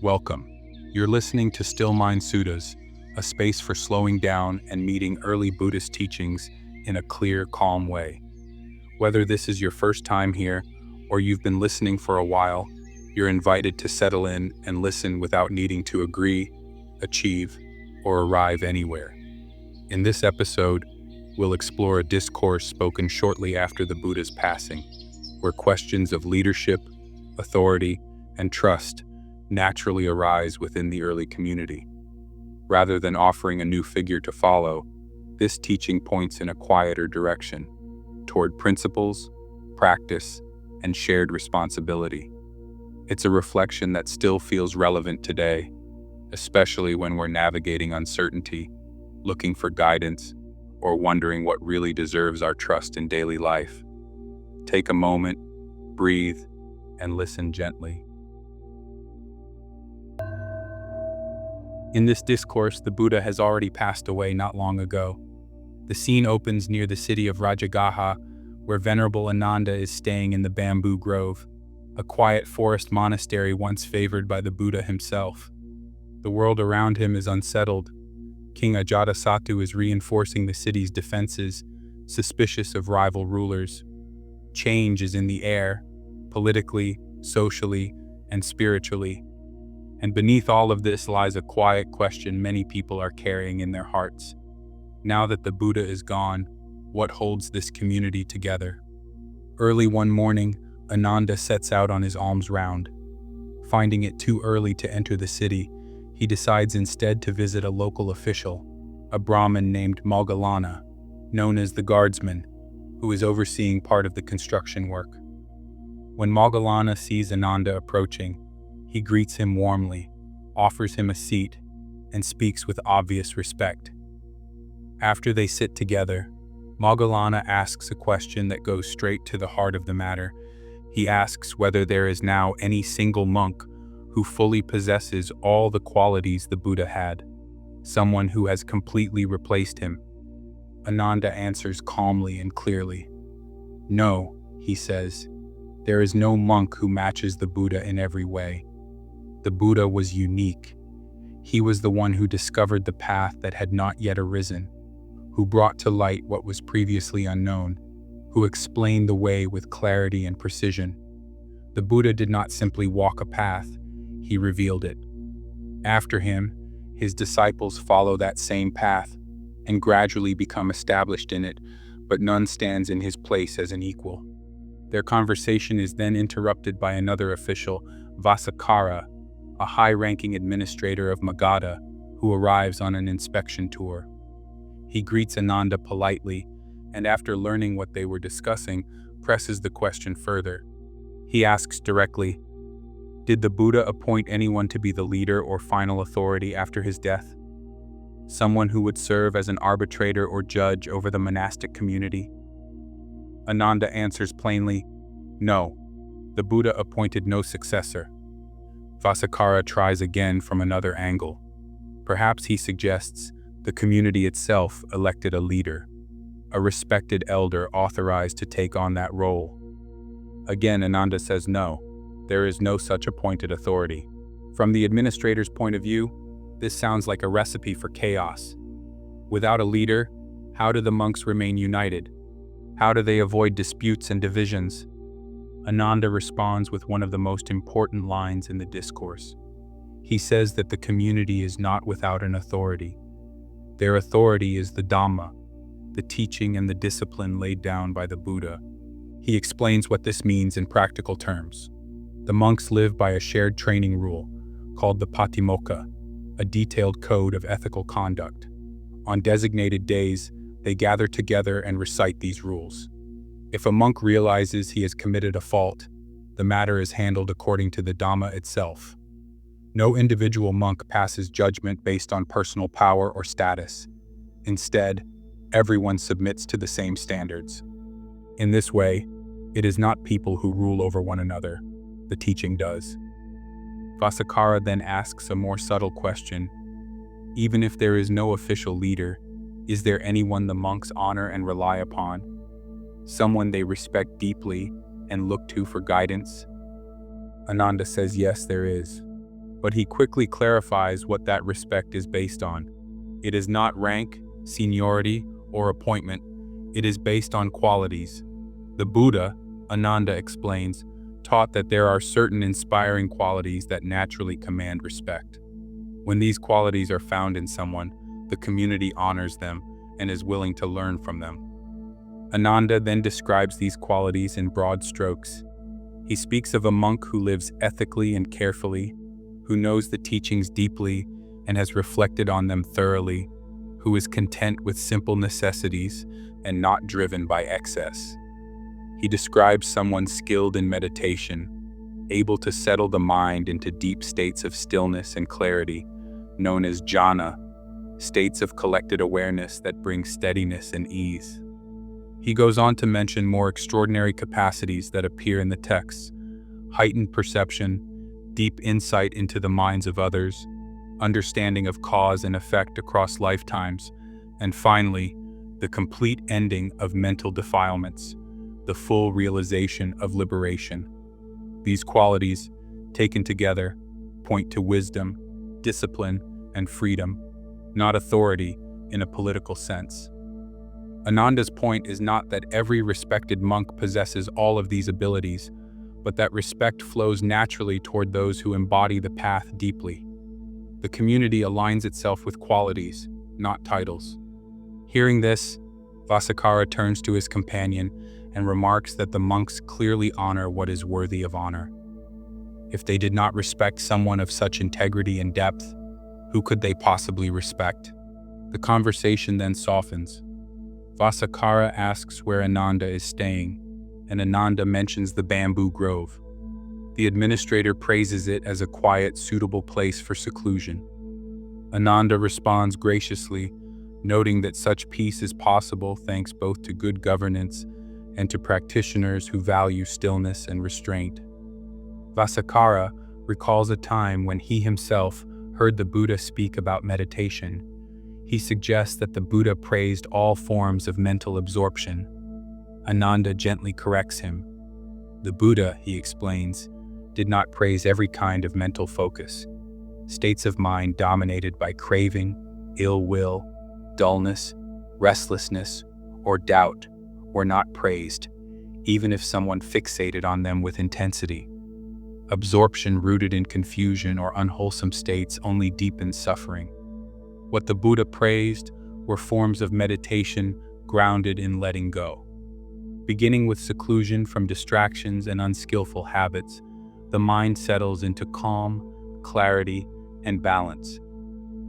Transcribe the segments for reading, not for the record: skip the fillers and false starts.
Welcome. You're listening to Still Mind Suttas, a space for slowing down and meeting early Buddhist teachings in a clear, calm way. Whether this is your first time here or you've been listening for a while, you're invited to settle in and listen without needing to agree, achieve, or arrive anywhere. In this episode, we'll explore a discourse spoken shortly after the Buddha's passing, where questions of leadership, authority, and trust naturally arise within the early community. Rather than offering a new figure to follow, this teaching points in a quieter direction, toward principles, practice, and shared responsibility. It's a reflection that still feels relevant today, especially when we're navigating uncertainty, looking for guidance, or wondering what really deserves our trust in daily life. Take a moment, breathe, and listen gently. In this discourse, the Buddha has already passed away not long ago. The scene opens near the city of Rajagaha, where Venerable Ānanda is staying in the bamboo grove, a quiet forest monastery once favored by the Buddha himself. The world around him is unsettled. King Ajatasattu is reinforcing the city's defenses, suspicious of rival rulers. Change is in the air, politically, socially, and spiritually. And beneath all of this lies a quiet question many people are carrying in their hearts. Now that the Buddha is gone, what holds this community together? Early one morning, Ānanda sets out on his alms round. Finding it too early to enter the city, he decides instead to visit a local official, a Brahmin named Moggallāna, known as the guardsman, who is overseeing part of the construction work. When Moggallāna sees Ānanda approaching, he greets him warmly, offers him a seat, and speaks with obvious respect. After they sit together, Moggallāna asks a question that goes straight to the heart of the matter. He asks whether there is now any single monk who fully possesses all the qualities the Buddha had, someone who has completely replaced him. Ānanda answers calmly and clearly. No, he says, there is no monk who matches the Buddha in every way. The Buddha was unique. He was the one who discovered the path that had not yet arisen, who brought to light what was previously unknown, who explained the way with clarity and precision. The Buddha did not simply walk a path, he revealed it. After him, his disciples follow that same path and gradually become established in it, but none stands in his place as an equal. Their conversation is then interrupted by another official, Vasakkara, a high-ranking administrator of Magadha, who arrives on an inspection tour. He greets Ānanda politely, and after learning what they were discussing, presses the question further. He asks directly, did the Buddha appoint anyone to be the leader or final authority after his death? Someone who would serve as an arbitrator or judge over the monastic community? Ānanda answers plainly, no, the Buddha appointed no successor. Vasakkara tries again from another angle. Perhaps he suggests the community itself elected a leader, a respected elder authorized to take on that role. Again, Ānanda says no, there is no such appointed authority. From the administrator's point of view, this sounds like a recipe for chaos. Without a leader, how do the monks remain united? How do they avoid disputes and divisions? Ānanda responds with one of the most important lines in the discourse. He says that the community is not without an authority. Their authority is the Dhamma, the teaching and the discipline laid down by the Buddha. He explains what this means in practical terms. The monks live by a shared training rule called the Patimokkha, a detailed code of ethical conduct. On designated days, they gather together and recite these rules. If a monk realizes he has committed a fault, the matter is handled according to the Dhamma itself. No individual monk passes judgment based on personal power or status. Instead, everyone submits to the same standards. In this way, it is not people who rule over one another, the teaching does. Vasakkara then asks a more subtle question. Even if there is no official leader, is there anyone the monks honor and rely upon? Someone they respect deeply and look to for guidance? Ānanda says yes, there is. but he quickly clarifies what that respect is based on. It is not rank, seniority, or appointment. It is based on qualities. The Buddha, Ānanda explains, taught that there are certain inspiring qualities that naturally command respect. When these qualities are found in someone, the community honors them and is willing to learn from them. Ānanda then describes these qualities in broad strokes. He speaks of a monk who lives ethically and carefully, who knows the teachings deeply and has reflected on them thoroughly, who is content with simple necessities and not driven by excess. He describes someone skilled in meditation, able to settle the mind into deep states of stillness and clarity, known as jhana, states of collected awareness that bring steadiness and ease. He goes on to mention more extraordinary capacities that appear in the texts: heightened perception, deep insight into the minds of others, understanding of cause and effect across lifetimes, and finally, the complete ending of mental defilements, the full realization of liberation. These qualities, taken together, point to wisdom, discipline, and freedom, not authority in a political sense. Ānanda's point is not that every respected monk possesses all of these abilities, but that respect flows naturally toward those who embody the path deeply. The community aligns itself with qualities, not titles. Hearing this, Vasakkara turns to his companion and remarks that the monks clearly honor what is worthy of honor. If they did not respect someone of such integrity and depth, who could they possibly respect? The conversation then softens. Vasakkara asks where Ānanda is staying, and Ānanda mentions the bamboo grove. The administrator praises it as a quiet, suitable place for seclusion. Ānanda responds graciously, noting that such peace is possible thanks both to good governance and to practitioners who value stillness and restraint. Vasakkara recalls a time when he himself heard the Buddha speak about meditation. He suggests that the Buddha praised all forms of mental absorption. Ānanda gently corrects him. The Buddha, he explains, did not praise every kind of mental focus. States of mind dominated by craving, ill will, dullness, restlessness, or doubt were not praised, even if someone fixated on them with intensity. Absorption rooted in confusion or unwholesome states only deepens suffering. What the Buddha praised were forms of meditation grounded in letting go. Beginning with seclusion from distractions and unskillful habits, the mind settles into calm, clarity, and balance.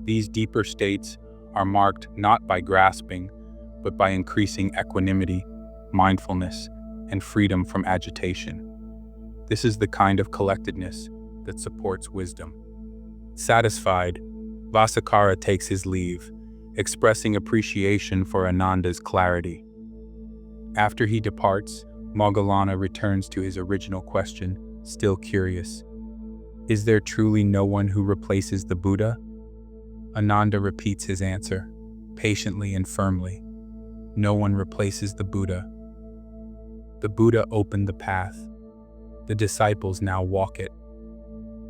These deeper states are marked not by grasping, but by increasing equanimity, mindfulness, and freedom from agitation. This is the kind of collectedness that supports wisdom. Satisfied, Vasakkara takes his leave, expressing appreciation for Ānanda's clarity. After he departs, Moggallāna returns to his original question, still curious. Is there truly no one who replaces the Buddha? Ānanda repeats his answer, patiently and firmly. No one replaces the Buddha. The Buddha opened the path. The disciples now walk it.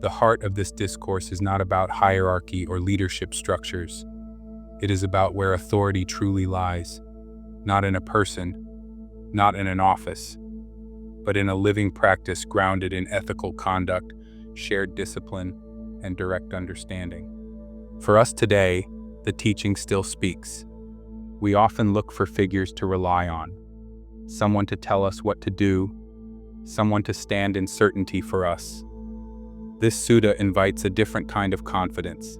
The heart of this discourse is not about hierarchy or leadership structures. It is about where authority truly lies, not in a person, not in an office, but in a living practice grounded in ethical conduct, shared discipline, and direct understanding. For us today, the teaching still speaks. We often look for figures to rely on, someone to tell us what to do, someone to stand in certainty for us. This sutta invites a different kind of confidence.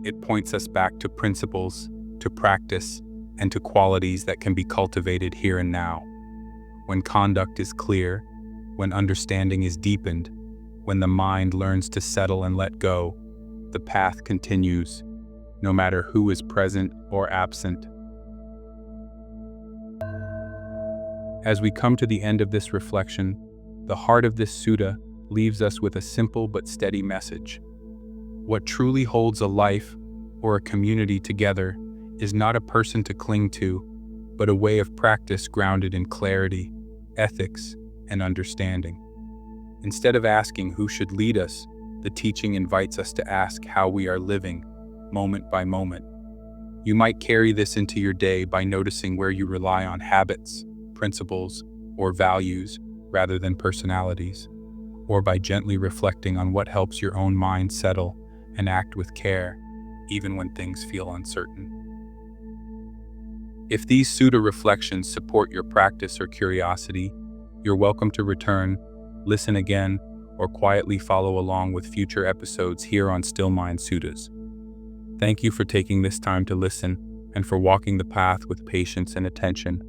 It points us back to principles, to practice, and to qualities that can be cultivated here and now. When conduct is clear, when understanding is deepened, when the mind learns to settle and let go, the path continues, no matter who is present or absent. As we come to the end of this reflection, the heart of this sutta leaves us with a simple but steady message. What truly holds a life or a community together is not a person to cling to, but a way of practice grounded in clarity, ethics, and understanding. Instead of asking who should lead us, the teaching invites us to ask how we are living, moment by moment. You might carry this into your day by noticing where you rely on habits, principles, or values rather than personalities, or by gently reflecting on what helps your own mind settle and act with care, even when things feel uncertain. If these sutta reflections support your practice or curiosity, you're welcome to return, listen again, or quietly follow along with future episodes here on Still Mind Suttas. Thank you for taking this time to listen and for walking the path with patience and attention.